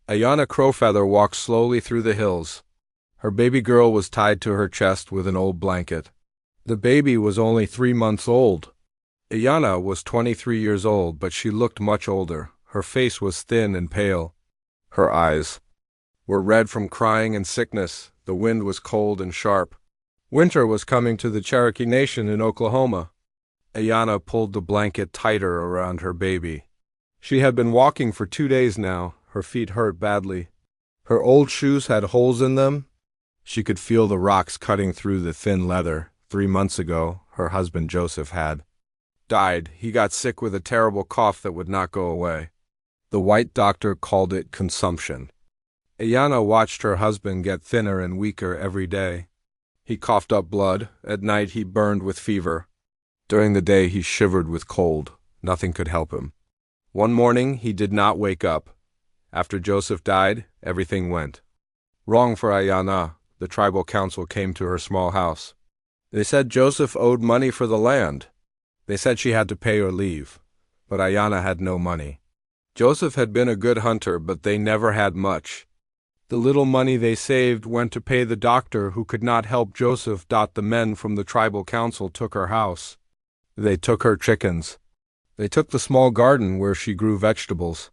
Ayana Crowfeather walked slowly through the hills. Her baby girl was tied to her chest with an old blanket. The baby was only 3 months old. Ayana was 23 years old, but she looked much older. Her face was thin and pale. Her eyes were red from crying and sickness. The wind was cold and sharp. Winter was coming to the Cherokee Nation in Oklahoma. Ayana pulled the blanket tighter around her baby. She had been walking for 2 days now. Her feet hurt badly. Her old shoes had holes in them. She could feel the rocks cutting through the thin leather. 3 months ago, her husband Joseph had died. He got sick with a terrible cough that would not go away. The white doctor called it consumption. Ayana watched her husband get thinner and weaker every day. He coughed up blood. At night he burned with fever. During the day he shivered with cold. Nothing could help him. One morning he did not wake up. After Joseph died, everything went wrong for Ayana. The tribal council came to her small house. They said Joseph owed money for the land. They said she had to pay or leave. But Ayana had no money. Joseph had been a good hunter, but they never had much. The little money they saved went to pay the doctor who could not help Joseph. The men from the tribal council took her house. They took her chickens. They took the small garden where she grew vegetables.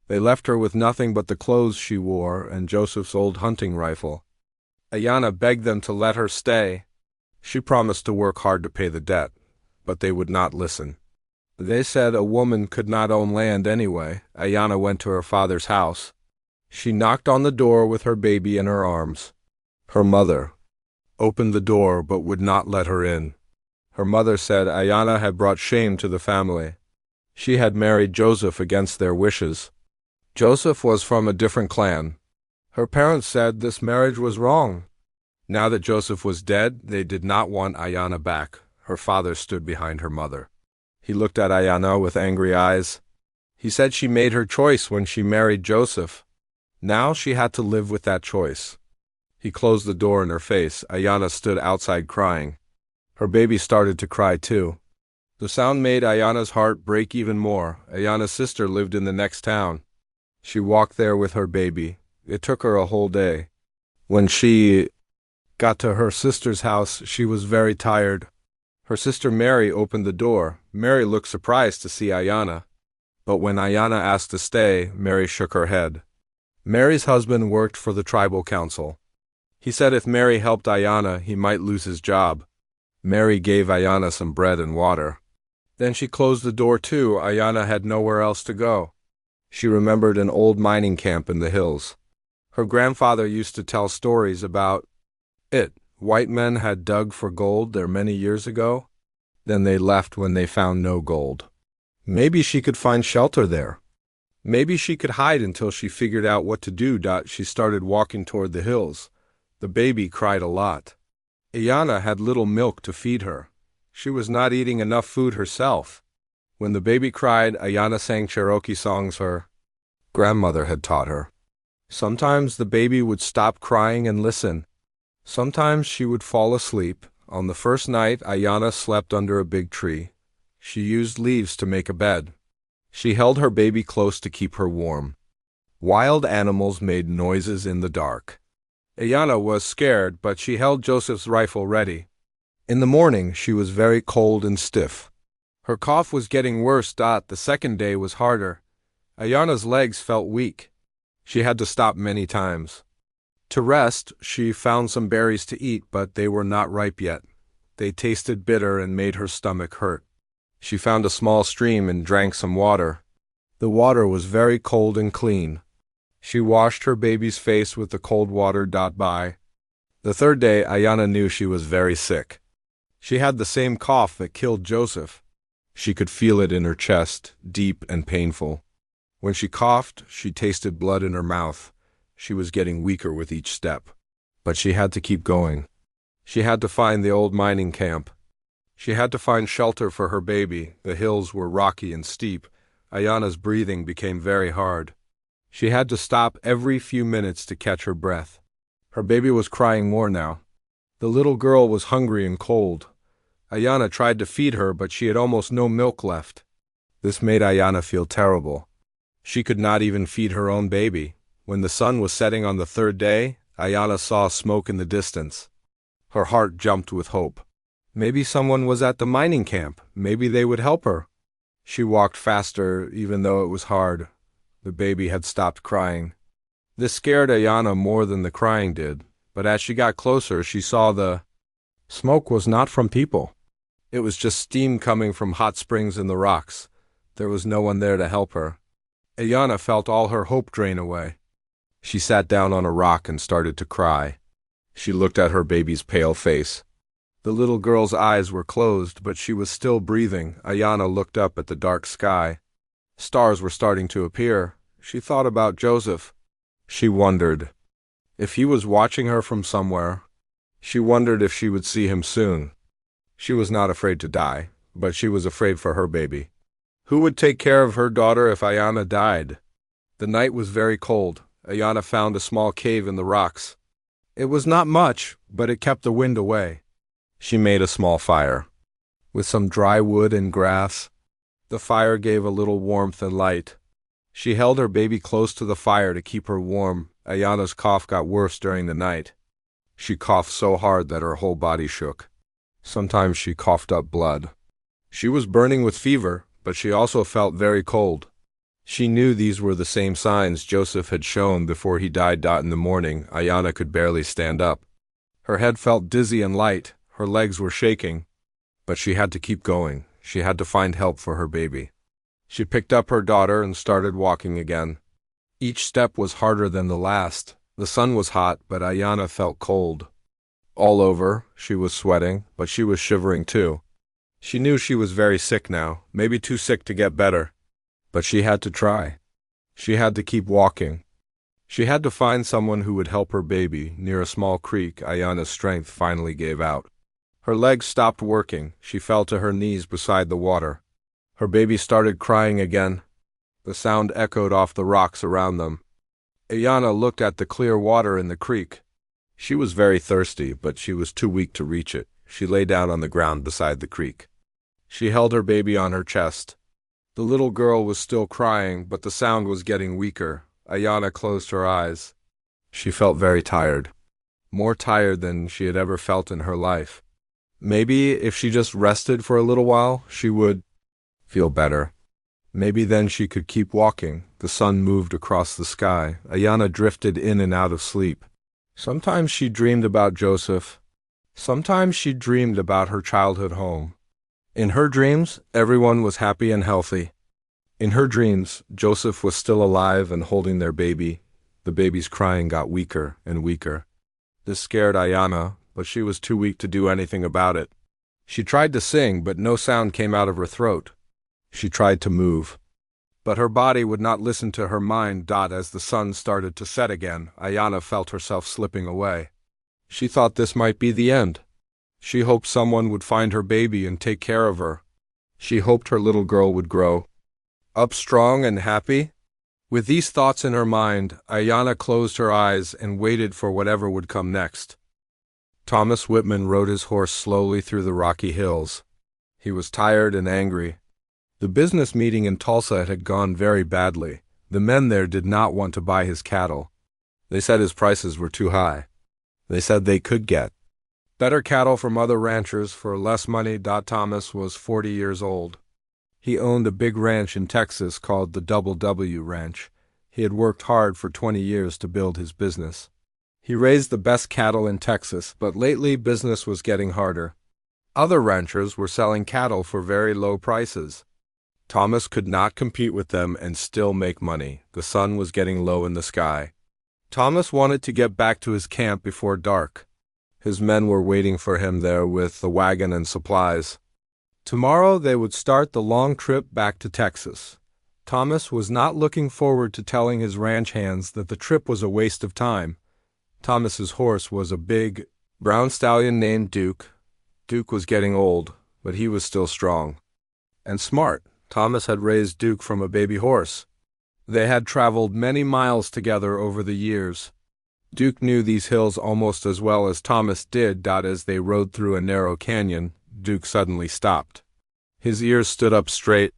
They left her with nothing but the clothes she wore and Joseph's old hunting rifle. Ayana begged them to let her stay. She promised to work hard to pay the debt, but they would not listen. They said a woman could not own land anyway. Ayana went to her father's house. She knocked on the door with her baby in her arms. Her mother opened the door but would not let her in. Her mother said Ayana had brought shame to the family. She had married Joseph against their wishes. Joseph was from a different clan. Her parents said this marriage was wrong. Now that Joseph was dead, they did not want Ayana back. Her father stood behind her mother. He looked at Ayana with angry eyes. He said she made her choice when she married Joseph. Now she had to live with that choice. He closed the door in her face. Ayana stood outside crying. Her baby started to cry too. The sound made Ayana's heart break even more. Ayana's sister lived in the next town. She walked there with her baby. It took her a whole day. When she got to her sister's house, she was very tired. Her sister Mary opened the door. Mary looked surprised to see Ayana. But when Ayana asked to stay, Mary shook her head. Mary's husband worked for the tribal council. He said if Mary helped Ayana, he might lose his job. Mary gave Ayana some bread and water. Then she closed the door too. Ayana had nowhere else to go. She remembered an old mining camp in the hills. Her grandfather used to tell stories about it. White men had dug for gold there many years ago. Then they left when they found no gold. Maybe she could find shelter there. Maybe she could hide until she figured out what to do. She started walking toward the hills. The baby cried a lot. Ayana had little milk to feed her. She was not eating enough food herself. When the baby cried, Ayana sang Cherokee songs her grandmother had taught her. Sometimes the baby would stop crying and listen. Sometimes she would fall asleep. On the first night, Ayana slept under a big tree. She used leaves to make a bed. She held her baby close to keep her warm. Wild animals made noises in the dark. Ayana was scared, but she held Joseph's rifle ready. In the morning, she was very cold and stiff. Her cough was getting worse. The second day was harder. Ayana's legs felt weak. She had to stop many times. To rest, she found some berries to eat, but they were not ripe yet. They tasted bitter and made her stomach hurt. She found a small stream and drank some water. The water was very cold and clean. She washed her baby's face with the cold water. By the third day, Ayana knew she was very sick. She had the same cough that killed Joseph. She could feel it in her chest, deep and painful. When she coughed, she tasted blood in her mouth. She was getting weaker with each step. But she had to keep going. She had to find the old mining camp. She had to find shelter for her baby. The hills were rocky and steep. Ayana's breathing became very hard. She had to stop every few minutes to catch her breath. Her baby was crying more now. The little girl was hungry and cold. Ayana tried to feed her, but she had almost no milk left. This made Ayana feel terrible. She could not even feed her own baby. When the sun was setting on the third day, Ayana saw smoke in the distance. Her heart jumped with hope. Maybe someone was at the mining camp. Maybe they would help her. She walked faster, even though it was hard. The baby had stopped crying. This scared Ayana more than the crying did, but as she got closer, she saw the smoke was not from people. It was just steam coming from hot springs in the rocks. There was no one there to help her. Ayana felt all her hope drain away. She sat down on a rock and started to cry. She looked at her baby's pale face. The little girl's eyes were closed, but she was still breathing. Ayana looked up at the dark sky. Stars were starting to appear. She thought about Joseph. She wondered if he was watching her from somewhere. She wondered if she would see him soon. She was not afraid to die, but she was afraid for her baby. Who would take care of her daughter if Ayana died? The night was very cold. Ayana found a small cave in the rocks. It was not much, but it kept the wind away. She made a small fire. With some dry wood and grass, the fire gave a little warmth and light. She held her baby close to the fire to keep her warm. Ayana's cough got worse during the night. She coughed so hard that her whole body shook. Sometimes she coughed up blood. She was burning with fever, but she also felt very cold. She knew these were the same signs Joseph had shown before he died. In the morning, Ayana could barely stand up. Her head felt dizzy and light. Her legs were shaking. But she had to keep going. She had to find help for her baby. She picked up her daughter and started walking again. Each step was harder than the last. The sun was hot, but Ayana felt cold. All over, she was sweating, but she was shivering too. She knew she was very sick now, maybe too sick to get better. But she had to try. She had to keep walking. She had to find someone who would help her baby. Near a small creek, Ayana's strength finally gave out. Her legs stopped working. She fell to her knees beside the water. Her baby started crying again. The sound echoed off the rocks around them. Ayana looked at the clear water in the creek. She was very thirsty, but she was too weak to reach it. She lay down on the ground beside the creek. She held her baby on her chest. The little girl was still crying, but the sound was getting weaker. Ayana closed her eyes. She felt very tired. More tired than she had ever felt in her life. Maybe if she just rested for a little while, she would feel better. Maybe then she could keep walking. The sun moved across the sky. Ayana drifted in and out of sleep. Sometimes she dreamed about Joseph. Sometimes she dreamed about her childhood home. In her dreams, everyone was happy and healthy. In her dreams, Joseph was still alive and holding their baby. The baby's crying got weaker and weaker. This scared Ayana, but she was too weak to do anything about it. She tried to sing, but no sound came out of her throat. She tried to move, but her body would not listen to her mind. As the sun started to set again, Ayana felt herself slipping away. She thought this might be the end. She hoped someone would find her baby and take care of her. She hoped her little girl would grow up strong and happy. With these thoughts in her mind, Ayana closed her eyes and waited for whatever would come next. Thomas Whitman rode his horse slowly through the rocky hills. He was tired and angry. The business meeting in Tulsa had gone very badly. The men there did not want to buy his cattle. They said his prices were too high. They said they could get better cattle from other ranchers for less money. Thomas was 40 years old. He owned a big ranch in Texas called the Double W Ranch. He had worked hard for 20 years to build his business. He raised the best cattle in Texas, but lately business was getting harder. Other ranchers were selling cattle for very low prices. Thomas could not compete with them and still make money. The sun was getting low in the sky. Thomas wanted to get back to his camp before dark. His men were waiting for him there with the wagon and supplies. Tomorrow they would start the long trip back to Texas. Thomas was not looking forward to telling his ranch hands that the trip was a waste of time. Thomas's horse was a big, brown stallion named Duke. Duke was getting old, but he was still strong and smart. Thomas had raised Duke from a baby horse. They had traveled many miles together over the years. Duke knew these hills almost as well as Thomas did. As they rode through a narrow canyon, Duke suddenly stopped. His ears stood up straight.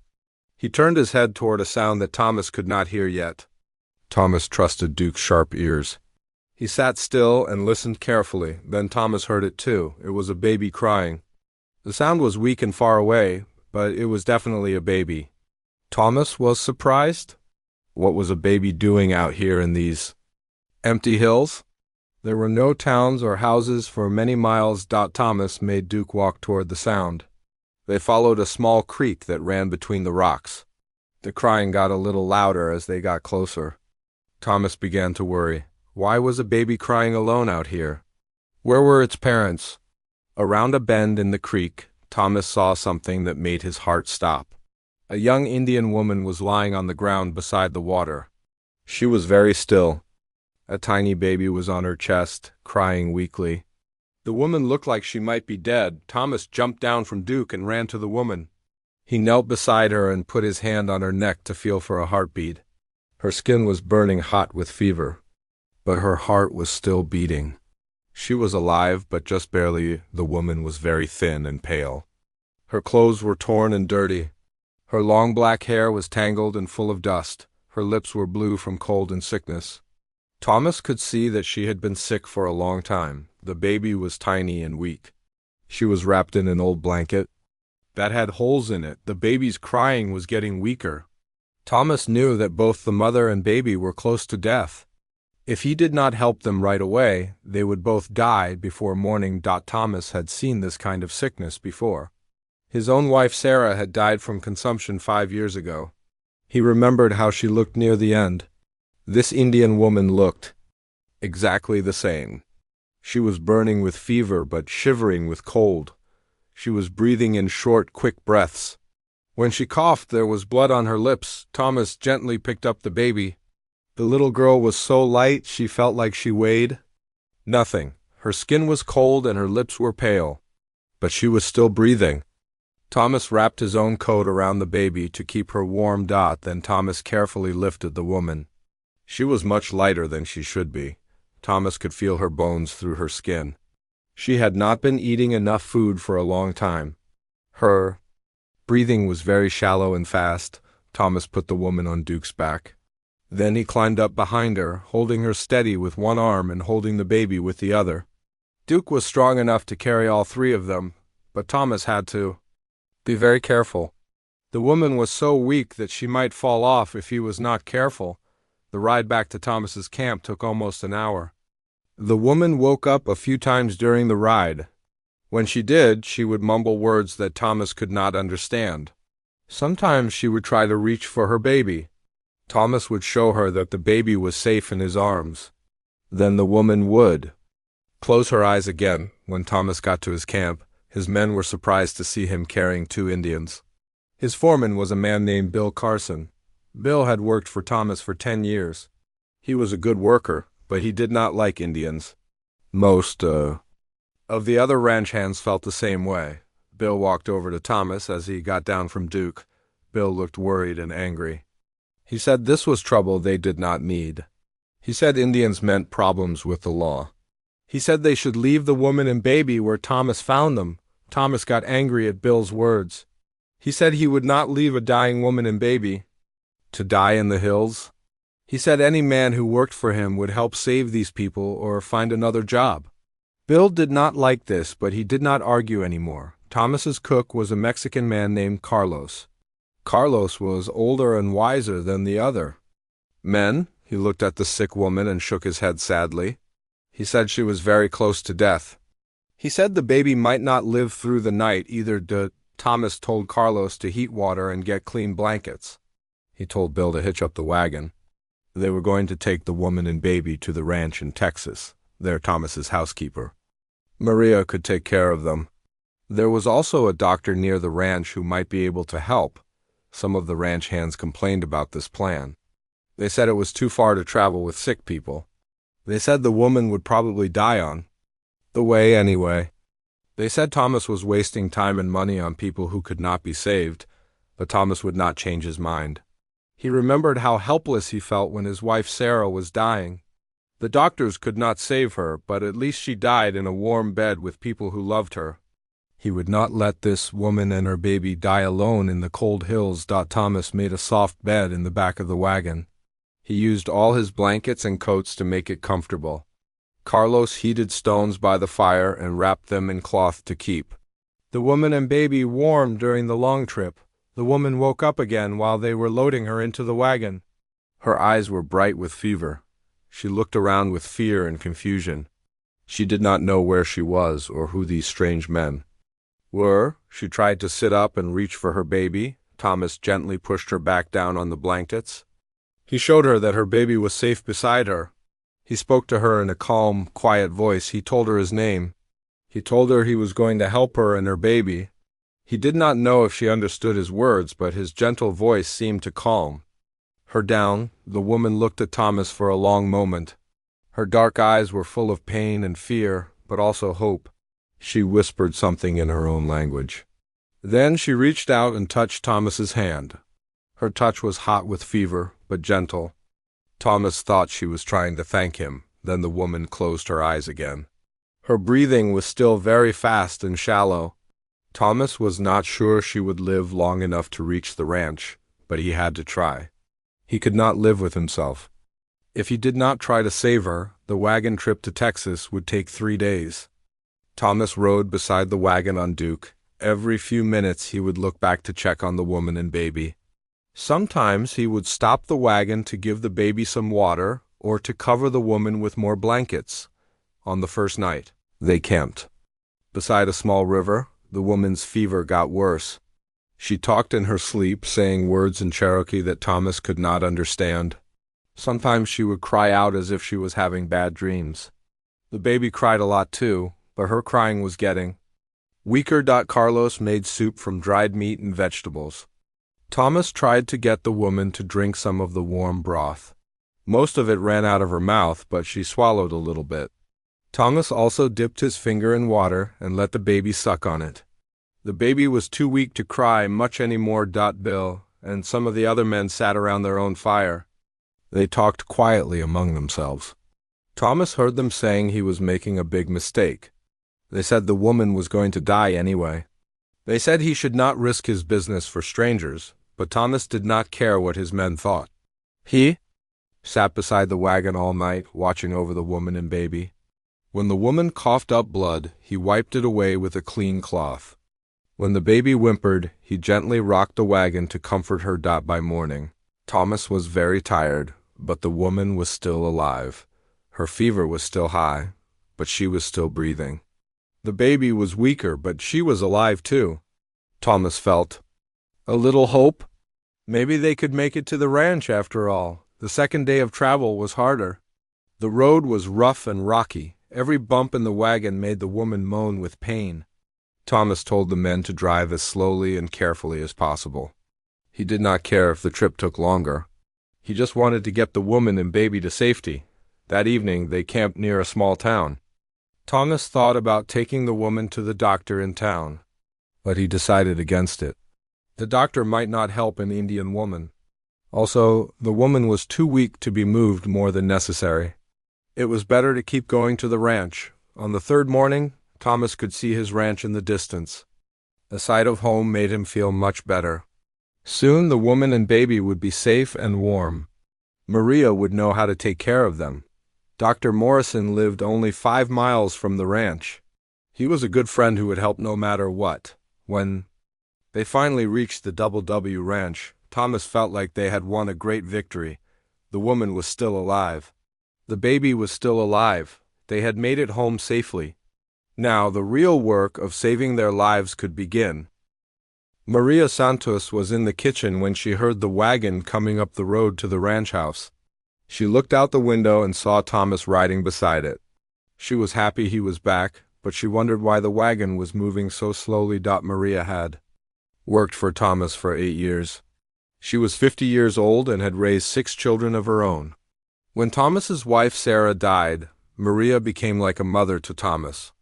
He turned his head toward a sound that Thomas could not hear yet. Thomas trusted Duke's sharp ears. He sat still and listened carefully. Then Thomas heard it too. It was a baby crying. The sound was weak and far away, but it was definitely a baby. Thomas was surprised. What was a baby doing out here in these empty hills? There were no towns or houses for many miles. Thomas made Duke walk toward the sound. They followed a small creek that ran between the rocks. The crying got a little louder as they got closer. Thomas began to worry. Why was a baby crying alone out here? Where were its parents? Around a bend in the creek, Thomas saw something that made his heart stop. A young Indian woman was lying on the ground beside the water. She was very still. A tiny baby was on her chest, crying weakly. The woman looked like she might be dead. Thomas jumped down from Duke and ran to the woman. He knelt beside her and put his hand on her neck to feel for a heartbeat. Her skin was burning hot with fever, but her heart was still beating. She was alive, but just barely. The woman was very thin and pale. Her clothes were torn and dirty. Her long black hair was tangled and full of dust. Her lips were blue from cold and sickness. Thomas could see that she had been sick for a long time. The baby was tiny and weak. She was wrapped in an old blanket that had holes in it. The baby's crying was getting weaker. Thomas knew that both the mother and baby were close to death. If he did not help them right away, they would both die before morning. Thomas had seen this kind of sickness before. His own wife Sarah had died from consumption 5 years ago. He remembered how she looked near the end. This Indian woman looked exactly the same. She was burning with fever but shivering with cold. She was breathing in short, quick breaths. When she coughed, there was blood on her lips. Thomas gently picked up the baby. The little girl was so light she felt like she weighed nothing. Her skin was cold and her lips were pale, but she was still breathing. Thomas wrapped his own coat around the baby to keep her warm. Then Thomas carefully lifted the woman. She was much lighter than she should be. Thomas could feel her bones through her skin. She had not been eating enough food for a long time. Her breathing was very shallow and fast. Thomas put the woman on Duke's back. Then he climbed up behind her, holding her steady with one arm and holding the baby with the other. Duke was strong enough to carry all 3 of them, but Thomas had to be very careful. The woman was so weak that she might fall off if he was not careful. The ride back to Thomas's camp took almost an hour. The woman woke up a few times during the ride. When she did, she would mumble words that Thomas could not understand. Sometimes she would try to reach for her baby. Thomas would show her that the baby was safe in his arms. Then the woman would close her eyes again. When Thomas got to his camp, his men were surprised to see him carrying 2 Indians. His foreman was a man named Bill Carson. Bill had worked for Thomas for 10 years. He was a good worker, but he did not like Indians. Most of the other ranch hands felt the same way. Bill walked over to Thomas as he got down from Duke. Bill looked worried and angry. He said this was trouble they did not need. He said Indians meant problems with the law. He said they should leave the woman and baby where Thomas found them. Thomas got angry at Bill's words. He said he would not leave a dying woman and baby to die in the hills. He said any man who worked for him would help save these people or find another job. Bill did not like this, but he did not argue anymore. Thomas's cook was a Mexican man named Carlos. Carlos was older and wiser than the other men. He looked at the sick woman and shook his head sadly. He said she was very close to death. He said the baby might not live through the night either. Thomas told Carlos to heat water and get clean blankets. He told Bill to hitch up the wagon. They were going to take the woman and baby to the ranch in Texas. There Thomas's housekeeper, Maria, could take care of them. There was also a doctor near the ranch who might be able to help. Some of the ranch hands complained about this plan. They said it was too far to travel with sick people. They said the woman would probably die on the way anyway. They said Thomas was wasting time and money on people who could not be saved, but Thomas would not change his mind. He remembered how helpless he felt when his wife Sarah was dying. The doctors could not save her, but at least she died in a warm bed with people who loved her. He would not let this woman and her baby die alone in the cold hills. Thomas made a soft bed in the back of the wagon. He used all his blankets and coats to make it comfortable. Carlos heated stones by the fire and wrapped them in cloth to keep the woman and baby warm during the long trip. The woman woke up again while they were loading her into the wagon. Her eyes were bright with fever. She looked around with fear and confusion. She did not know where she was or who these strange men were. She tried to sit up and reach for her baby. Thomas gently pushed her back down on the blankets. He showed her that her baby was safe beside her. He spoke to her in a calm, quiet voice. He told her his name. He told her he was going to help her and her baby. He did not know if she understood his words, but his gentle voice seemed to calm her down. The woman looked at Thomas for a long moment. Her dark eyes were full of pain and fear, but also hope. She whispered something in her own language. Then she reached out and touched Thomas's hand. Her touch was hot with fever, but gentle. Thomas thought she was trying to thank him. Then the woman closed her eyes again. Her breathing was still very fast and shallow. Thomas was not sure she would live long enough to reach the ranch, but he had to try. He could not live with himself. If he did not try to save her, the wagon trip to Texas would take 3 days. Thomas rode beside the wagon on Duke. Every few minutes he would look back to check on the woman and baby. Sometimes he would stop the wagon to give the baby some water or to cover the woman with more blankets. On the first night, they camped beside a small river. The woman's fever got worse. She talked in her sleep, saying words in Cherokee that Thomas could not understand. Sometimes she would cry out as if she was having bad dreams. The baby cried a lot too, but her crying was getting weaker. Carlos made soup from dried meat and vegetables. Thomas tried to get the woman to drink some of the warm broth. Most of it ran out of her mouth, but she swallowed a little bit. Thomas also dipped his finger in water and let the baby suck on it. The baby was too weak to cry much anymore. Bill and some of the other men sat around their own fire. They talked quietly among themselves. Thomas heard them saying he was making a big mistake. They said the woman was going to die anyway. They said he should not risk his business for strangers, but Thomas did not care what his men thought. He sat beside the wagon all night, watching over the woman and baby. When the woman coughed up blood, he wiped it away with a clean cloth. When the baby whimpered, he gently rocked the wagon to comfort her. By morning, Thomas was very tired, but the woman was still alive. Her fever was still high, but she was still breathing. The baby was weaker, but she was alive too. Thomas felt a little hope. Maybe they could make it to the ranch after all. The second day of travel was harder. The road was rough and rocky. Every bump in the wagon made the woman moan with pain. Thomas told the men to drive as slowly and carefully as possible. He did not care if the trip took longer. He just wanted to get the woman and baby to safety. That evening, they camped near a small town. Thomas thought about taking the woman to the doctor in town, but he decided against it. The doctor might not help an Indian woman. Also, the woman was too weak to be moved more than necessary. It was better to keep going to the ranch. On the third morning, Thomas could see his ranch in the distance. The sight of home made him feel much better. Soon the woman and baby would be safe and warm. Maria would know how to take care of them. Dr. Morrison lived only 5 miles from the ranch. He was a good friend who would help no matter what. When they finally reached the W Ranch, Thomas felt like they had won a great victory. The woman was still alive. The baby was still alive. They had made it home safely. Now the real work of saving their lives could begin. Maria Santos was in the kitchen when she heard the wagon coming up the road to the ranch house. She looked out the window and saw Thomas riding beside it. She was happy he was back, but she wondered why the wagon was moving so slowly. Maria had worked for Thomas for 8 years. She was 50 years old and had raised 6 children of her own. When Thomas's wife Sarah died, Maria became like a mother to Thomas.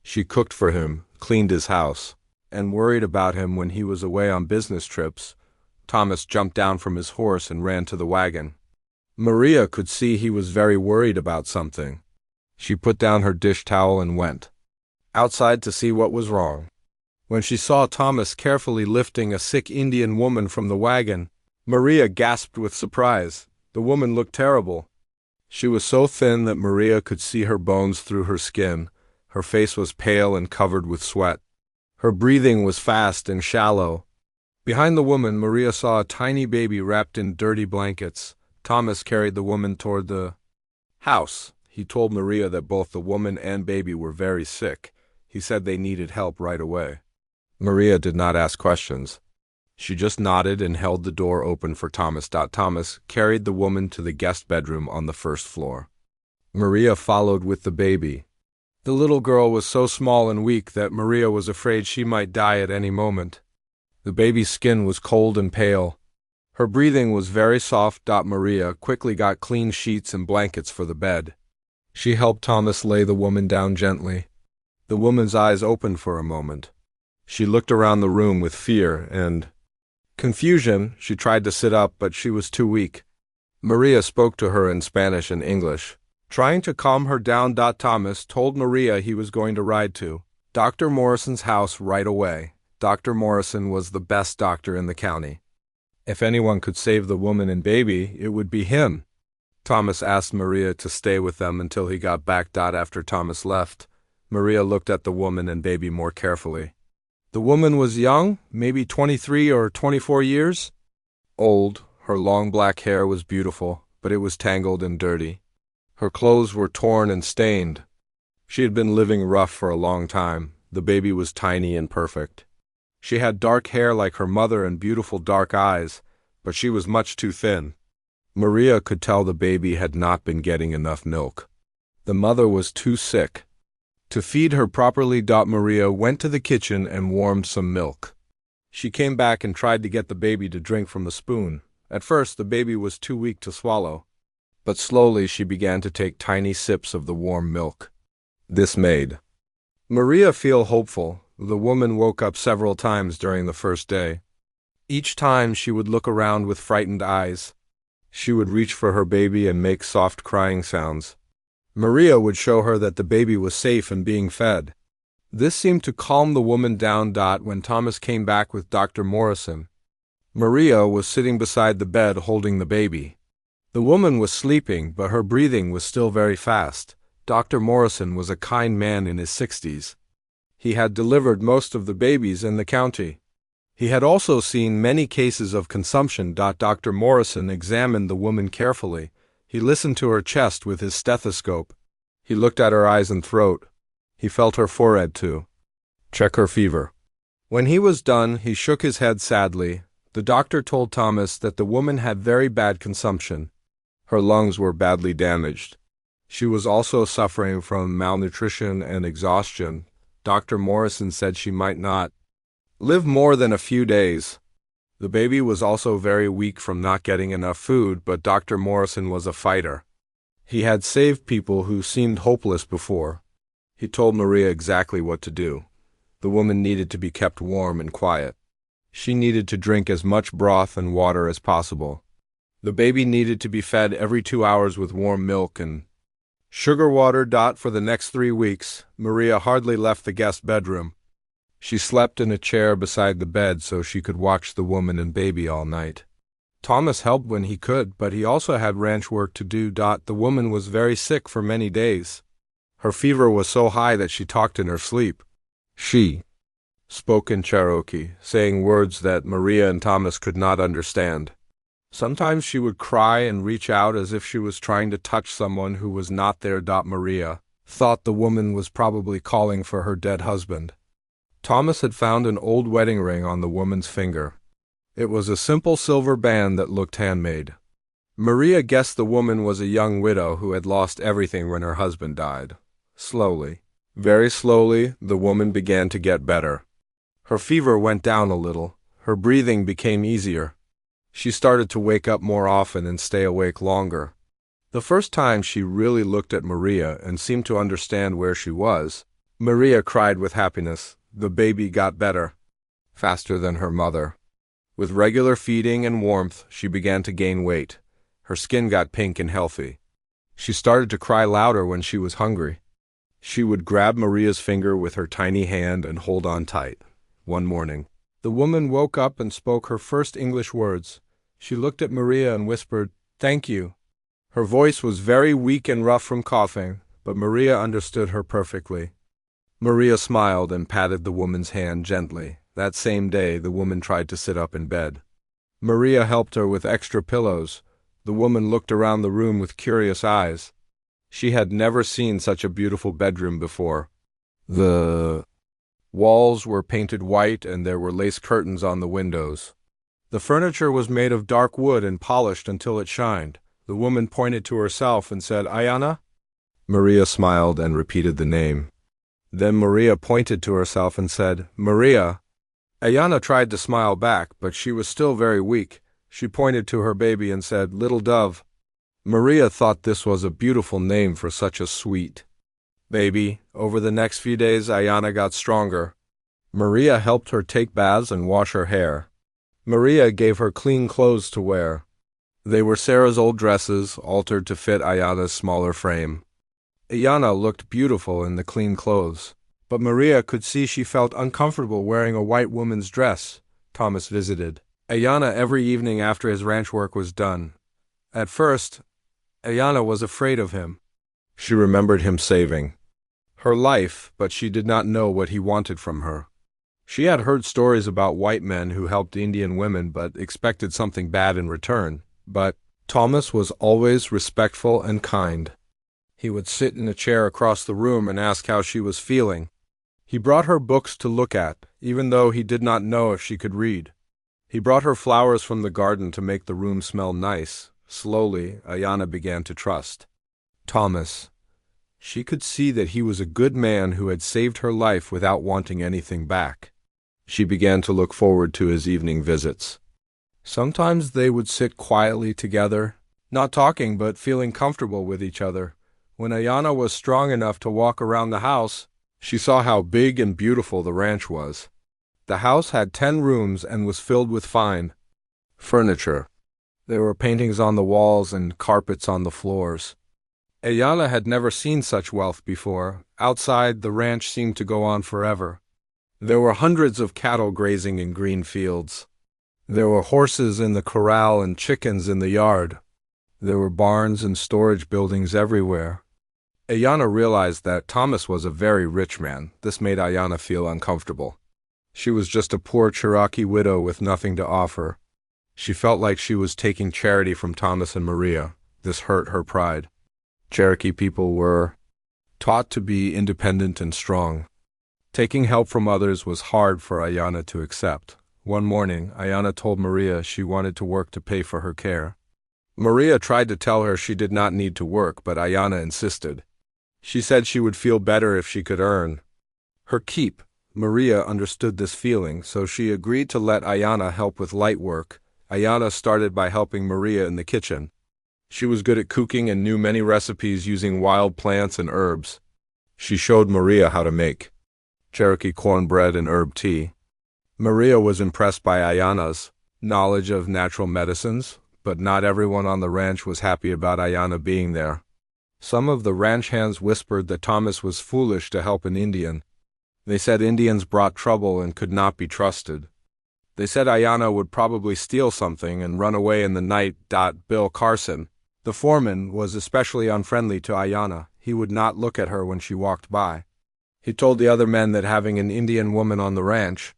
She cooked for him, cleaned his house, and worried about him when he was away on business trips. Thomas jumped down from his horse and ran to the wagon. Maria could see he was very worried about something. She put down her dish towel and went outside to see what was wrong. When she saw Thomas carefully lifting a sick Indian woman from the wagon, Maria gasped with surprise. The woman looked terrible. She was so thin that Maria could see her bones through her skin. Her face was pale and covered with sweat. Her breathing was fast and shallow. Behind the woman, Maria saw a tiny baby wrapped in dirty blankets. Thomas carried the woman toward the house. He told Maria that both the woman and baby were very sick. He said they needed help right away. Maria did not ask questions. She just nodded and held the door open for Thomas. Thomas carried the woman to the guest bedroom on the first floor. Maria followed with the baby. The little girl was so small and weak that Maria was afraid she might die at any moment. The baby's skin was cold and pale. Her breathing was very soft. Maria quickly got clean sheets and blankets for the bed. She helped Thomas lay the woman down gently. The woman's eyes opened for a moment. She looked around the room with fear and confusion. She tried to sit up, but she was too weak. Maria spoke to her in Spanish and English, trying to calm her down. Thomas told Maria he was going to ride to Dr. Morrison's house right away. Dr. Morrison was the best doctor in the county. If anyone could save the woman and baby, it would be him. Thomas asked Maria to stay with them until he got back. After Thomas left, Maria looked at the woman and baby more carefully. The woman was young, maybe 23 or 24 years old. Her long black hair was beautiful, but it was tangled and dirty. Her clothes were torn and stained. She had been living rough for a long time. The baby was tiny and perfect. She had dark hair like her mother and beautiful dark eyes, but she was much too thin. Maria could tell the baby had not been getting enough milk. The mother was too sick. To feed her properly, Maria went to the kitchen and warmed some milk. She came back and tried to get the baby to drink from the spoon. At first, the baby was too weak to swallow, but slowly she began to take tiny sips of the warm milk. This made Maria feel hopeful. The woman woke up several times during the first day. Each time she would look around with frightened eyes. She would reach for her baby and make soft crying sounds. Maria would show her that the baby was safe and being fed. This seemed to calm the woman down. When Thomas came back with Dr. Morrison, Maria was sitting beside the bed holding the baby. The woman was sleeping, but her breathing was still very fast. Dr. Morrison was a kind man in his 60s. He had delivered most of the babies in the county. He had also seen many cases of consumption. Dr. Morrison examined the woman carefully. He listened to her chest with his stethoscope. He looked at her eyes and throat. He felt her forehead too. Check her fever. When he was done, he shook his head sadly. The doctor told Thomas that the woman had very bad consumption. Her lungs were badly damaged. She was also suffering from malnutrition and exhaustion. Dr. Morrison said she might not live more than a few days. The baby was also very weak from not getting enough food, but Dr. Morrison was a fighter. He had saved people who seemed hopeless before. He told Maria exactly what to do. The woman needed to be kept warm and quiet. She needed to drink as much broth and water as possible. The baby needed to be fed every 2 hours with warm milk and sugar water. For the next 3 weeks, Maria hardly left the guest bedroom. She slept in a chair beside the bed so she could watch the woman and baby all night. Thomas helped when he could, but he also had ranch work to do. The woman was very sick for many days. Her fever was so high that she talked in her sleep. She spoke in Cherokee, saying words that Maria and Thomas could not understand. Sometimes she would cry and reach out as if she was trying to touch someone who was not there. Maria thought the woman was probably calling for her dead husband. Thomas had found an old wedding ring on the woman's finger. It was a simple silver band that looked handmade. Maria guessed the woman was a young widow who had lost everything when her husband died. Slowly, very slowly, the woman began to get better. Her fever went down a little. Her breathing became easier. She started to wake up more often and stay awake longer. The first time she really looked at Maria and seemed to understand where she was, Maria cried with happiness. The baby got better, faster than her mother. With regular feeding and warmth, she began to gain weight. Her skin got pink and healthy. She started to cry louder when she was hungry. She would grab Maria's finger with her tiny hand and hold on tight. One morning, the woman woke up and spoke her first English words. She looked at Maria and whispered, Thank you. Her voice was very weak and rough from coughing, but Maria understood her perfectly. Maria smiled and patted the woman's hand gently. That same day, the woman tried to sit up in bed. Maria helped her with extra pillows. The woman looked around the room with curious eyes. She had never seen such a beautiful bedroom before. The walls were painted white and there were lace curtains on the windows. The furniture was made of dark wood and polished until it shined. The woman pointed to herself and said, "Ayana?" Maria smiled and repeated the name. Then Maria pointed to herself and said, "Maria." Ayana tried to smile back, but she was still very weak. She pointed to her baby and said, "Little dove." Maria thought this was a beautiful name for such a sweet baby. Over the next few days, Ayana got stronger. Maria helped her take baths and wash her hair. Maria gave her clean clothes to wear. They were Sarah's old dresses, altered to fit Ayana's smaller frame. Ayana looked beautiful in the clean clothes, but Maria could see she felt uncomfortable wearing a white woman's dress. Thomas visited Ayana every evening after his ranch work was done. At first, Ayana was afraid of him. She remembered him saving her life, but she did not know what he wanted from her. She had heard stories about white men who helped Indian women but expected something bad in return. But Thomas was always respectful and kind. He would sit in a chair across the room and ask how she was feeling. He brought her books to look at, even though he did not know if she could read. He brought her flowers from the garden to make the room smell nice. Slowly, Ayana began to trust Thomas. She could see that he was a good man who had saved her life without wanting anything back. She began to look forward to his evening visits. Sometimes they would sit quietly together, not talking but feeling comfortable with each other. When Ayana was strong enough to walk around the house, she saw how big and beautiful the ranch was. The house had 10 rooms and was filled with fine furniture. There were paintings on the walls and carpets on the floors. Ayana had never seen such wealth before. Outside, the ranch seemed to go on forever. There were hundreds of cattle grazing in green fields. There were horses in the corral and chickens in the yard. There were barns and storage buildings everywhere. Ayana realized that Thomas was a very rich man. This made Ayana feel uncomfortable. She was just a poor Cherokee widow with nothing to offer. She felt like she was taking charity from Thomas and Maria. This hurt her pride. Cherokee people were taught to be independent and strong. Taking help from others was hard for Ayana to accept. One morning, Ayana told Maria she wanted to work to pay for her care. Maria tried to tell her she did not need to work, but Ayana insisted. She said she would feel better if she could earn her keep. Maria understood this feeling, so she agreed to let Ayana help with light work. Ayana started by helping Maria in the kitchen. She was good at cooking and knew many recipes using wild plants and herbs. She showed Maria how to make Cherokee cornbread and herb tea. Maria was impressed by Ayana's knowledge of natural medicines, but not everyone on the ranch was happy about Ayana being there. Some of the ranch hands whispered that Thomas was foolish to help an Indian. They said Indians brought trouble and could not be trusted. They said Ayana would probably steal something and run away in the night. Bill Carson, the foreman, was especially unfriendly to Ayana. He would not look at her when she walked by. He told the other men that having an Indian woman on the ranch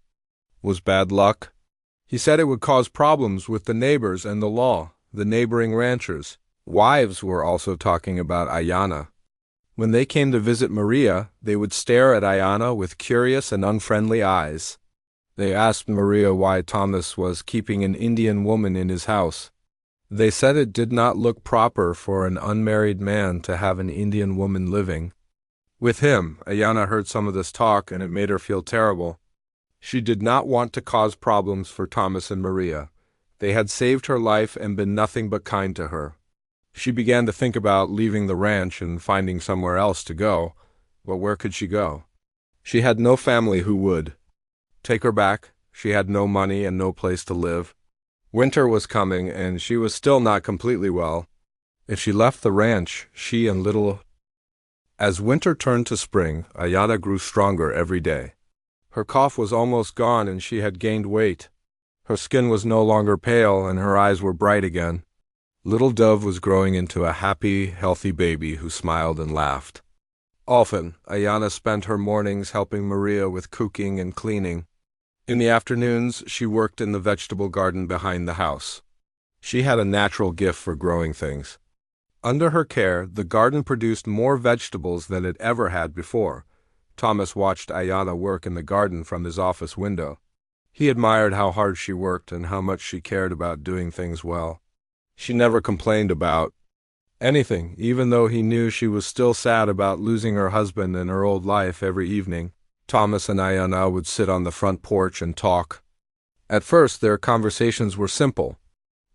was bad luck. He said it would cause problems with the neighbors and the law. The neighboring ranchers' wives were also talking about Ayana. When they came to visit Maria, they would stare at Ayana with curious and unfriendly eyes. They asked Maria why Thomas was keeping an Indian woman in his house. They said it did not look proper for an unmarried man to have an Indian woman living with him. Ayana heard some of this talk and it made her feel terrible. She did not want to cause problems for Thomas and Maria. They had saved her life and been nothing but kind to her. She began to think about leaving the ranch and finding somewhere else to go. But where could she go? She had no family who would take her back. She had no money and no place to live. Winter was coming, and she was still not completely well. If she left the ranch, she and little... As winter turned to spring, Ayana grew stronger every day. Her cough was almost gone, and she had gained weight. Her skin was no longer pale, and her eyes were bright again. Little Dove was growing into a happy, healthy baby who smiled and laughed. Often, Ayana spent her mornings helping Maria with cooking and cleaning. In the afternoons, she worked in the vegetable garden behind the house. She had a natural gift for growing things. Under her care, the garden produced more vegetables than it ever had before. Thomas watched Ayana work in the garden from his office window. He admired how hard she worked and how much she cared about doing things well. She never complained about anything, even though he knew she was still sad about losing her husband and her old life. Every evening, Thomas and Ayana would sit on the front porch and talk. At first, their conversations were simple.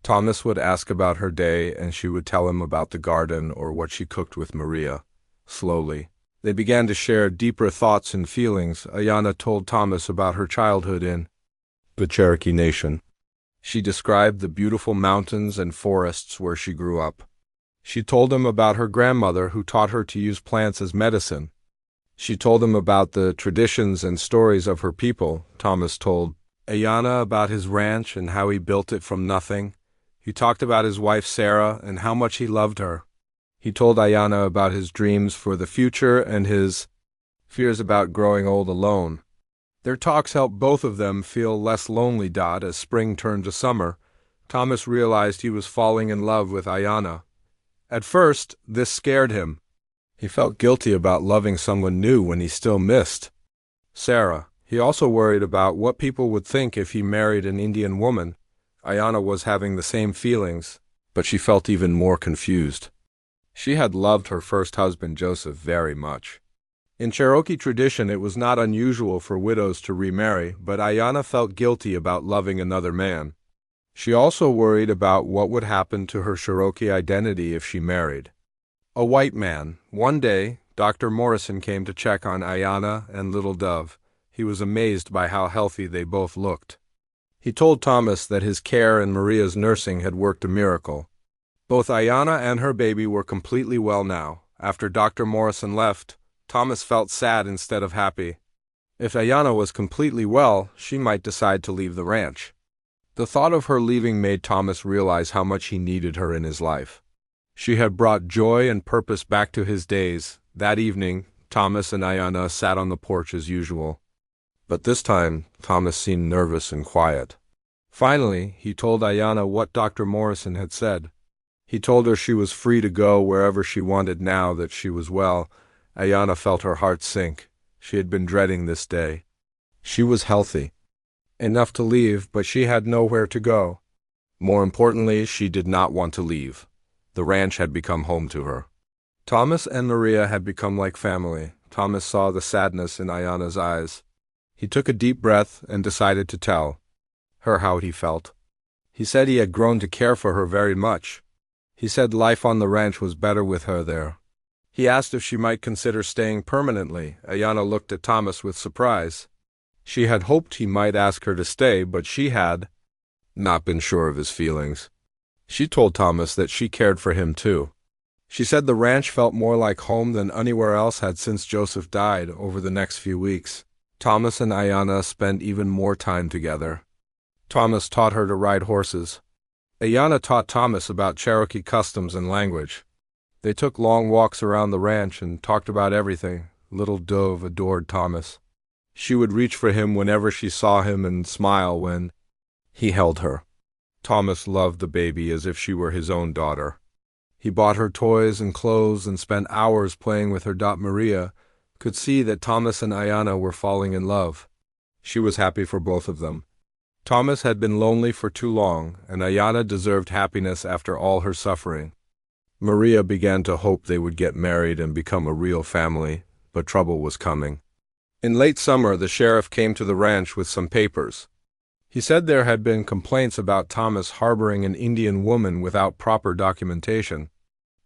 Thomas would ask about her day, and she would tell him about the garden or what she cooked with Maria. Slowly, they began to share deeper thoughts and feelings. Ayana told Thomas about her childhood in the Cherokee Nation. She described the beautiful mountains and forests where she grew up. She told him about her grandmother who taught her to use plants as medicine. She told him about the traditions and stories of her people. Thomas told Ayana about his ranch and how he built it from nothing. He talked about his wife Sarah and how much he loved her. He told Ayana about his dreams for the future and his fears about growing old alone. Their talks helped both of them feel less lonely. As spring turned to summer, Thomas realized he was falling in love with Ayana. At first, this scared him. He felt guilty about loving someone new when he still missed Sarah. He also worried about what people would think if he married an Indian woman. Ayana was having the same feelings, but she felt even more confused. She had loved her first husband, Joseph, very much. In Cherokee tradition, it was not unusual for widows to remarry, but Ayana felt guilty about loving another man. She also worried about what would happen to her Cherokee identity if she married a white man. One day, Dr. Morrison came to check on Ayana and Little Dove. He was amazed by how healthy they both looked. He told Thomas that his care and Maria's nursing had worked a miracle. Both Ayana and her baby were completely well now. After Dr. Morrison left, Thomas felt sad instead of happy. If Ayana was completely well, she might decide to leave the ranch. The thought of her leaving made Thomas realize how much he needed her in his life. She had brought joy and purpose back to his days. That evening, Thomas and Ayana sat on the porch as usual. But this time, Thomas seemed nervous and quiet. Finally, he told Ayana what Dr. Morrison had said. He told her she was free to go wherever she wanted now that she was well. Ayana felt her heart sink. She had been dreading this day. She was healthy enough to leave, but she had nowhere to go. More importantly, she did not want to leave. The ranch had become home to her. Thomas and Maria had become like family. Thomas saw the sadness in Ayana's eyes. He took a deep breath and decided to tell her how he felt. He said he had grown to care for her very much. He said life on the ranch was better with her there. He asked if she might consider staying permanently. Ayana looked at Thomas with surprise. She had hoped he might ask her to stay, but she had not been sure of his feelings. She told Thomas that she cared for him too. She said the ranch felt more like home than anywhere else had since Joseph died. Over the next few weeks, Thomas and Ayana spent even more time together. Thomas taught her to ride horses. Ayana taught Thomas about Cherokee customs and language. They took long walks around the ranch and talked about everything. Little Dove adored Thomas. She would reach for him whenever she saw him and smile when he held her. Thomas loved the baby as if she were his own daughter. He bought her toys and clothes and spent hours playing with her. Maria could see that Thomas and Ayana were falling in love. She was happy for both of them. Thomas had been lonely for too long, and Ayana deserved happiness after all her suffering. Maria began to hope they would get married and become a real family, but trouble was coming. In late summer, the sheriff came to the ranch with some papers. He said there had been complaints about Thomas harboring an Indian woman without proper documentation.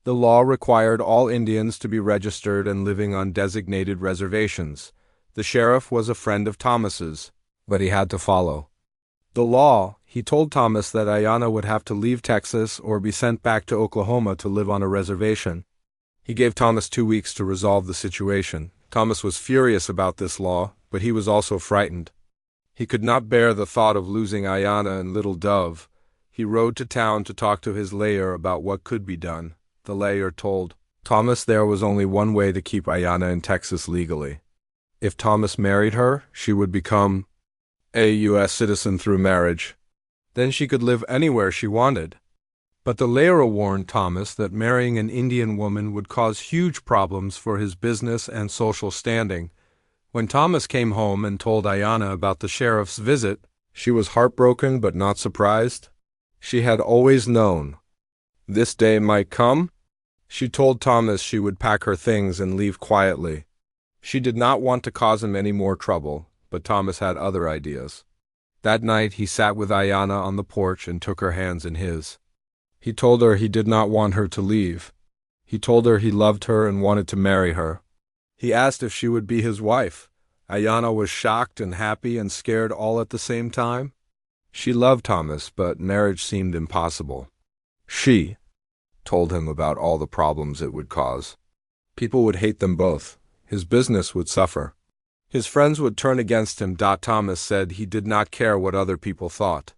The law required all Indians to be registered and living on designated reservations. The sheriff was a friend of Thomas's, but he had to follow the law. He told Thomas that Ayana would have to leave Texas or be sent back to Oklahoma to live on a reservation. He gave Thomas 2 weeks to resolve the situation. Thomas was furious about this law, but he was also frightened. He could not bear the thought of losing Ayana and Little Dove. He rode to town to talk to his lawyer about what could be done. The lawyer told Thomas there was only one way to keep Ayana in Texas legally. If Thomas married her, she would become a U.S. citizen through marriage. Then she could live anywhere she wanted. But the lawyer warned Thomas that marrying an Indian woman would cause huge problems for his business and social standing. When Thomas came home and told Ayana about the sheriff's visit, she was heartbroken but not surprised. She had always known this day might come. She told Thomas she would pack her things and leave quietly. She did not want to cause him any more trouble, but Thomas had other ideas. That night he sat with Ayana on the porch and took her hands in his. He told her he did not want her to leave. He told her he loved her and wanted to marry her. He asked if she would be his wife. Ayana was shocked and happy and scared all at the same time. She loved Thomas, but marriage seemed impossible. She told him about all the problems it would cause. People would hate them both. His business would suffer. His friends would turn against him. Thomas said he did not care what other people thought.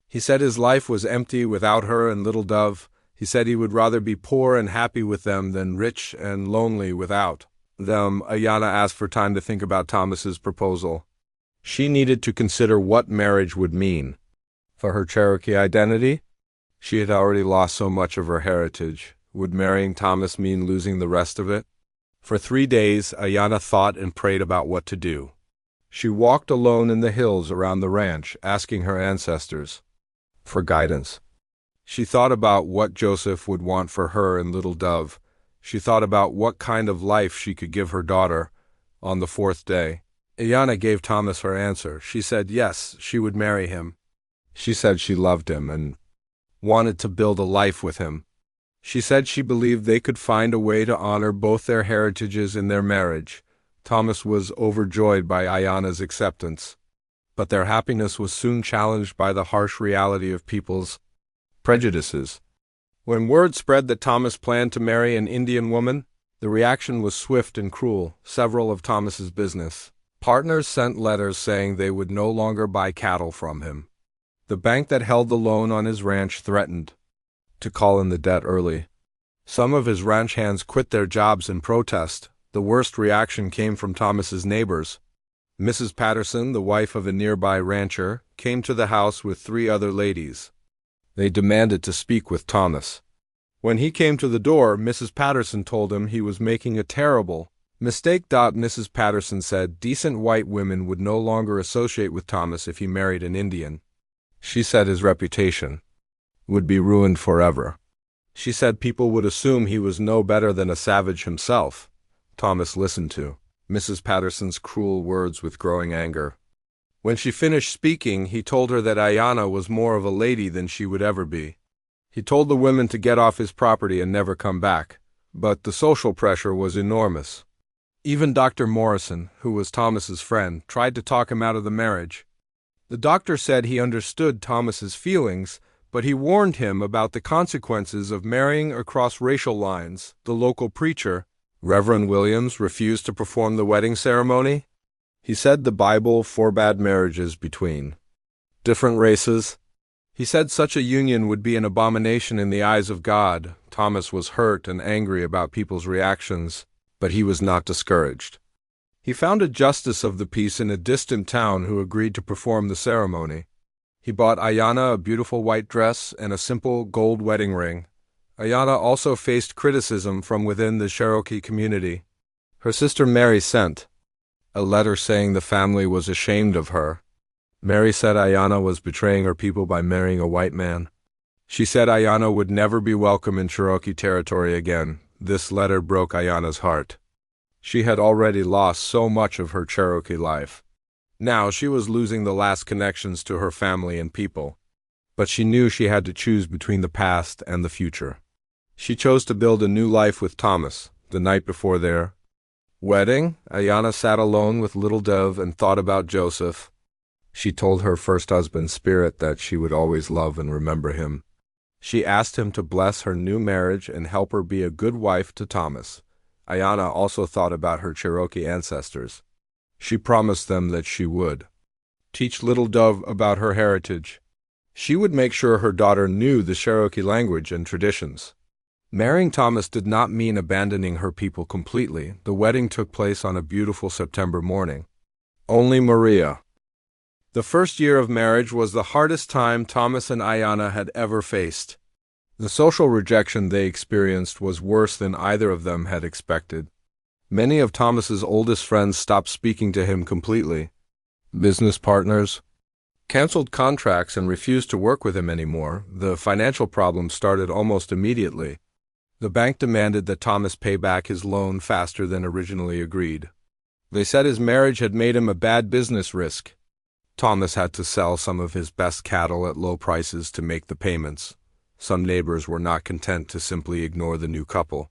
He said his life was empty without her and Little Dove. He said he would rather be poor and happy with them than rich and lonely without them. Ayana asked for time to think about Thomas's proposal. She needed to consider what marriage would mean. For her Cherokee identity, she had already lost so much of her heritage. Would marrying Thomas mean losing the rest of it? For 3 days, Ayana thought and prayed about what to do. She walked alone in the hills around the ranch, asking her ancestors for guidance. She thought about what Joseph would want for her and Little Dove. She thought about what kind of life she could give her daughter. On the 4th day, Ayana gave Thomas her answer. She said yes, she would marry him. She said she loved him and wanted to build a life with him. She said she believed they could find a way to honor both their heritages in their marriage. Thomas was overjoyed by Ayana's acceptance, but their happiness was soon challenged by the harsh reality of people's prejudices. When word spread that Thomas planned to marry an Indian woman, the reaction was swift and cruel. Several of Thomas's business partners sent letters saying they would no longer buy cattle from him. The bank that held the loan on his ranch threatened to call in the debt early. Some of his ranch hands quit their jobs in protest. The worst reaction came from Thomas's neighbors. Mrs. Patterson, the wife of a nearby rancher, came to the house with 3 other ladies. They demanded to speak with Thomas. When he came to the door, Mrs. Patterson told him he was making a terrible mistake. Mrs. Patterson said decent white women would no longer associate with Thomas if he married an Indian. She said his reputation would be ruined forever. She said people would assume he was no better than a savage himself. Thomas listened to Mrs. Patterson's cruel words with growing anger. When she finished speaking, he told her that Ayana was more of a lady than she would ever be. He told the women to get off his property and never come back, but the social pressure was enormous. Even Dr. Morrison, who was Thomas's friend, tried to talk him out of the marriage. The doctor said he understood Thomas's feelings, but he warned him about the consequences of marrying across racial lines. The local preacher, Reverend Williams, refused to perform the wedding ceremony. He said the Bible forbade marriages between different races. He said such a union would be an abomination in the eyes of God. Thomas was hurt and angry about people's reactions, but he was not discouraged. He found a justice of the peace in a distant town who agreed to perform the ceremony. He bought Ayana a beautiful white dress and a simple gold wedding ring. Ayana also faced criticism from within the Cherokee community. Her sister Mary sent a letter saying the family was ashamed of her. Mary said Ayana was betraying her people by marrying a white man. She said Ayana would never be welcome in Cherokee territory again. This letter broke Ayana's heart. She had already lost so much of her Cherokee life. Now she was losing the last connections to her family and people. But she knew she had to choose between the past and the future. She chose to build a new life with Thomas. The night before their wedding, Ayana sat alone with Little Dove and thought about Joseph. She told her first husband, Spirit, that she would always love and remember him. She asked him to bless her new marriage and help her be a good wife to Thomas. Ayana also thought about her Cherokee ancestors. She promised them that she would teach Little Dove about her heritage. She would make sure her daughter knew the Cherokee language and traditions. Marrying Thomas did not mean abandoning her people completely. The wedding took place on a beautiful September morning. Only Maria. The first year of marriage was the hardest time Thomas and Ayanna had ever faced. The social rejection they experienced was worse than either of them had expected. Many of Thomas's oldest friends stopped speaking to him completely. Business partners canceled contracts and refused to work with him anymore. The financial problems started almost immediately. The bank demanded that Thomas pay back his loan faster than originally agreed. They said his marriage had made him a bad business risk. Thomas had to sell some of his best cattle at low prices to make the payments. Some neighbors were not content to simply ignore the new couple.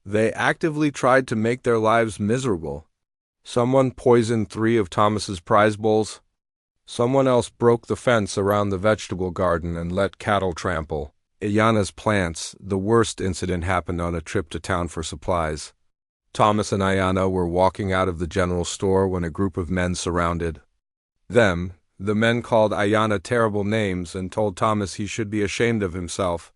They actively tried to make their lives miserable. Someone poisoned 3 of Thomas's prize bulls. Someone else broke the fence around the vegetable garden and let cattle trample Ayanna's plants. The worst incident happened on a trip to town for supplies. Thomas and Ayanna were walking out of the general store when a group of men surrounded them. The men called Ayanna terrible names and told Thomas he should be ashamed of himself.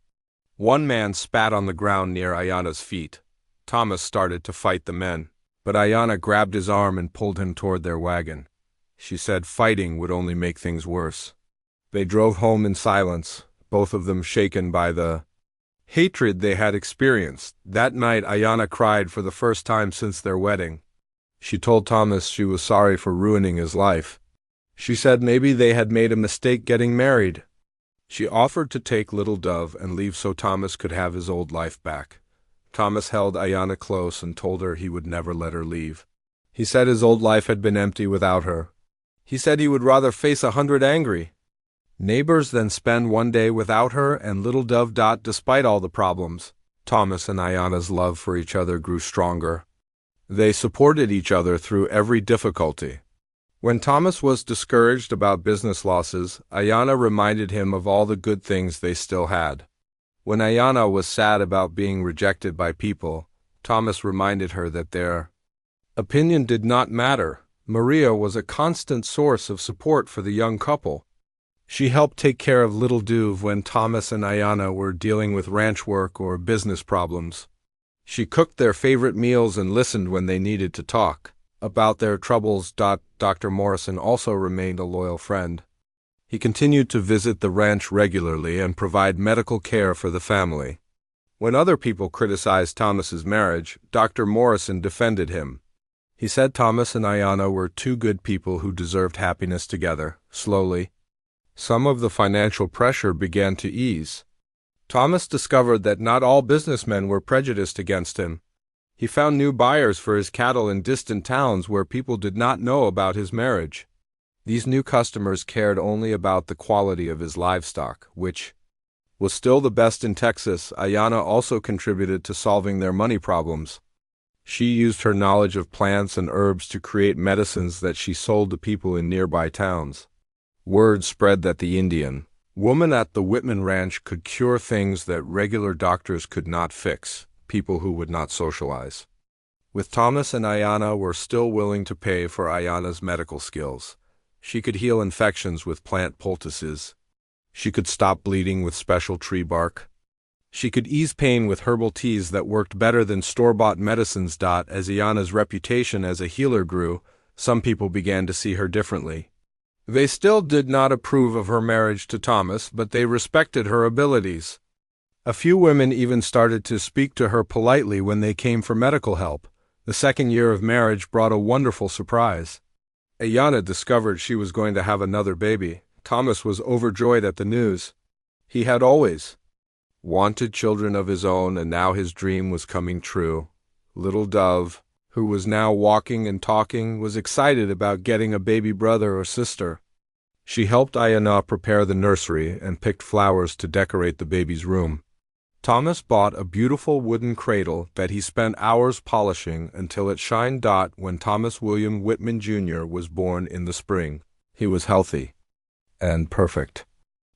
One man spat on the ground near Ayanna's feet. Thomas started to fight the men, but Ayanna grabbed his arm and pulled him toward their wagon. She said fighting would only make things worse. They drove home in silence, both of them shaken by the hatred they had experienced. That night Ayanna cried for the first time since their wedding. She told Thomas she was sorry for ruining his life. She said maybe they had made a mistake getting married. She offered to take Little Dove and leave so Thomas could have his old life back. Thomas held Ayanna close and told her he would never let her leave. He said his old life had been empty without her. He said he would rather face 100 angry neighbors than spend one day without her and Little Dove. Despite all the problems, Thomas and Ayanna's love for each other grew stronger. They supported each other through every difficulty. When Thomas was discouraged about business losses, Ayanna reminded him of all the good things they still had. When Ayanna was sad about being rejected by people, Thomas reminded her that their opinion did not matter. Maria was a constant source of support for the young couple. She helped take care of Little Dove when Thomas and Ayanna were dealing with ranch work or business problems. She cooked their favorite meals and listened when they needed to talk about their troubles. Dr. Morrison also remained a loyal friend. He continued to visit the ranch regularly and provide medical care for the family. When other people criticized Thomas's marriage, Dr. Morrison defended him. He said Thomas and Ayanna were 2 good people who deserved happiness together. Slowly, some of the financial pressure began to ease. Thomas discovered that not all businessmen were prejudiced against him. He found new buyers for his cattle in distant towns where people did not know about his marriage. These new customers cared only about the quality of his livestock, which was still the best in Texas. Ayanna also contributed to solving their money problems. She used her knowledge of plants and herbs to create medicines that she sold to people in nearby towns. Word spread that the Indian woman at the Whitman Ranch could cure things that regular doctors could not fix. People who would not socialize with Thomas, and Ayanna were still willing to pay for Ayanna's medical skills. She could heal infections with plant poultices. She could stop bleeding with special tree bark. She could ease pain with herbal teas that worked better than store-bought medicines. As Ayanna's reputation as a healer grew, some people began to see her differently. They still did not approve of her marriage to Thomas, but they respected her abilities. A few women even started to speak to her politely when they came for medical help. The second year of marriage brought a wonderful surprise. Ayanna discovered she was going to have another baby. Thomas was overjoyed at the news. He had always wanted children of his own, and now his dream was coming true. Little Dove, who was now walking and talking, was excited about getting a baby brother or sister. She helped Ayanna prepare the nursery and picked flowers to decorate the baby's room. Thomas bought a beautiful wooden cradle that he spent hours polishing until it shined. When Thomas William Whitman Jr. was born in the spring, he was healthy and perfect.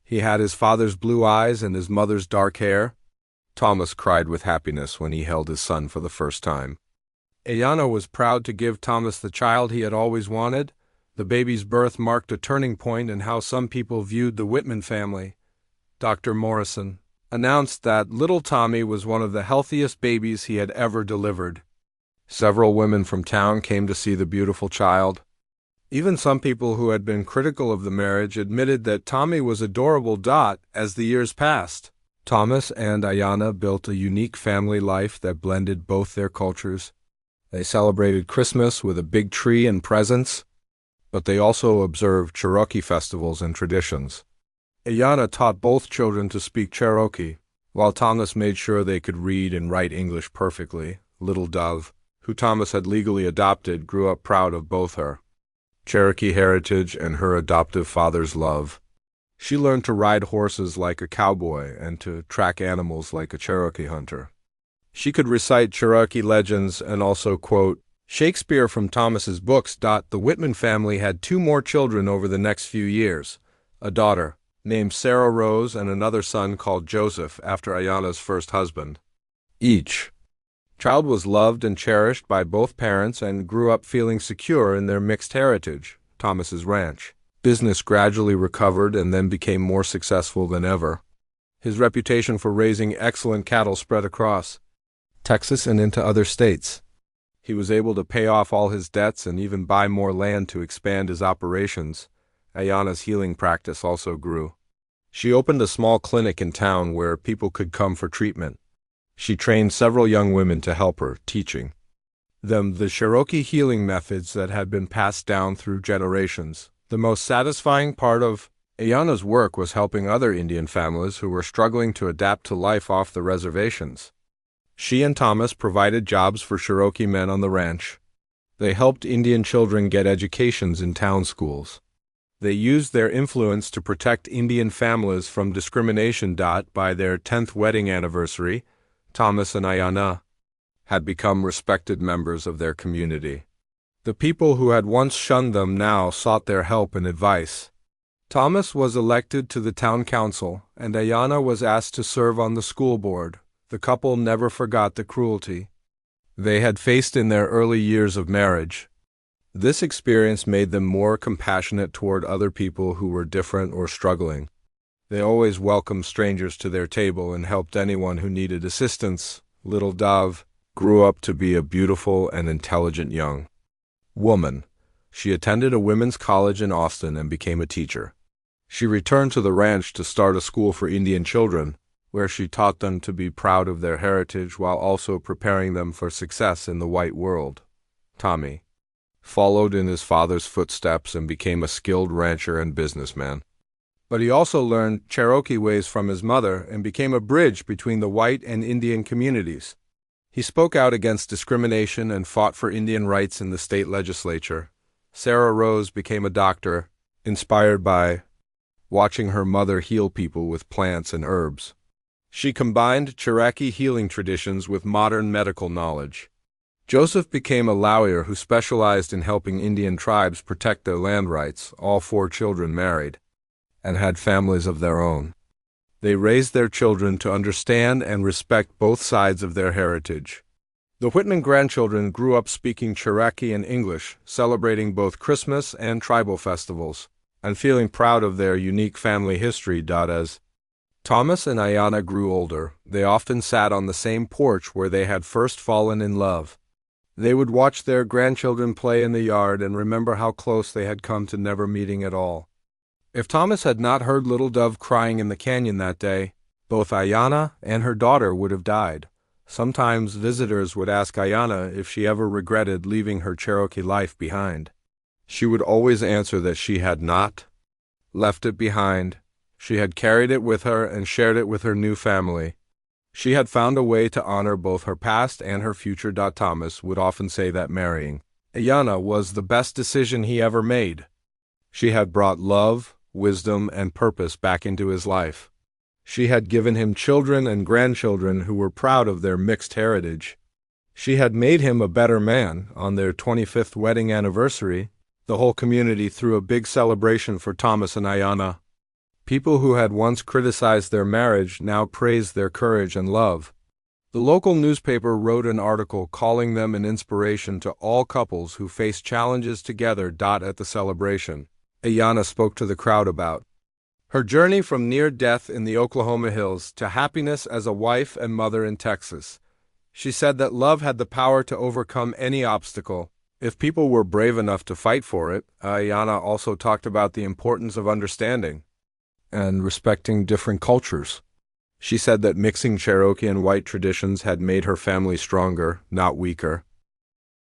He had his father's blue eyes and his mother's dark hair. Thomas cried with happiness when he held his son for the first time. Ayanna was proud to give Thomas the child he had always wanted. The baby's birth marked a turning point in how some people viewed the Whitman family. Dr. Morrison announced that little Tommy was one of the healthiest babies he had ever delivered. Several women from town came to see the beautiful child. Even some people who had been critical of the marriage admitted that Tommy was adorable. As the years passed, Thomas and Ayanna built a unique family life that blended both their cultures. They celebrated Christmas with a big tree and presents, but they also observed Cherokee festivals and traditions. Ayanna taught both children to speak Cherokee, while Thomas made sure they could read and write English perfectly. Little Dove, who Thomas had legally adopted, grew up proud of both her Cherokee heritage and her adoptive father's love. She learned to ride horses like a cowboy and to track animals like a Cherokee hunter. She could recite Cherokee legends and also quote Shakespeare from Thomas's books. The Whitman family had two more children over the next few years, a daughter named Sarah Rose and another son called Joseph after Ayanna's first husband. Each child was loved and cherished by both parents and grew up feeling secure in their mixed heritage. Thomas's ranch business gradually recovered and then became more successful than ever. His reputation for raising excellent cattle spread across Texas and into other states. He was able to pay off all his debts and even buy more land to expand his operations. Ayanna's healing practice also grew. She opened a small clinic in town where people could come for treatment. She trained several young women to help her, teaching them the Cherokee healing methods that had been passed down through generations. The most satisfying part of Ayanna's work was helping other Indian families who were struggling to adapt to life off the reservations. She and Thomas provided jobs for Cherokee men on the ranch. They helped Indian children get educations in town schools. They used their influence to protect Indian families from discrimination. By their 10th wedding anniversary, Thomas and Ayanna had become respected members of their community. The people who had once shunned them now sought their help and advice. Thomas was elected to the town council, and Ayanna was asked to serve on the school board. The couple never forgot the cruelty they had faced in their early years of marriage. This experience made them more compassionate toward other people who were different or struggling. They always welcomed strangers to their table and helped anyone who needed assistance. Little Dove grew up to be a beautiful and intelligent young woman. She attended a women's college in Austin and became a teacher. She returned to the ranch to start a school for Indian children, where she taught them to be proud of their heritage while also preparing them for success in the white world. Tommy followed in his father's footsteps and became a skilled rancher and businessman. But he also learned Cherokee ways from his mother and became a bridge between the white and Indian communities. He spoke out against discrimination and fought for Indian rights in the state legislature. Sarah Rose became a doctor, inspired by watching her mother heal people with plants and herbs. She combined Cherokee healing traditions with modern medical knowledge. Joseph became a lawyer who specialized in helping Indian tribes protect their land rights. All 4 children married and had families of their own. They raised their children to understand and respect both sides of their heritage. The Whitman grandchildren grew up speaking Cherokee and English, celebrating both Christmas and tribal festivals, and feeling proud of their unique family history. As Thomas and Ayanna grew older, they often sat on the same porch where they had first fallen in love. They would watch their grandchildren play in the yard and remember how close they had come to never meeting at all. If Thomas had not heard Little Dove crying in the canyon that day, both Ayanna and her daughter would have died. Sometimes visitors would ask Ayanna if she ever regretted leaving her Cherokee life behind. She would always answer that she had not left it behind. She had carried it with her and shared it with her new family. She had found a way to honor both her past and her future. Thomas would often say that marrying Ayanna was the best decision he ever made. She had brought love, wisdom, and purpose back into his life. She had given him children and grandchildren who were proud of their mixed heritage. She had made him a better man. On their 25th wedding anniversary, the whole community threw a big celebration for Thomas and Ayanna. People who had once criticized their marriage now praised their courage and love. The local newspaper wrote an article calling them an inspiration to all couples who face challenges together. At the celebration, Ayanna spoke to the crowd about her journey from near death in the Oklahoma hills to happiness as a wife and mother in Texas. She said that love had the power to overcome any obstacle, if people were brave enough to fight for it. Ayanna also talked about the importance of understanding and respecting different cultures. She said that mixing Cherokee and white traditions had made her family stronger, not weaker.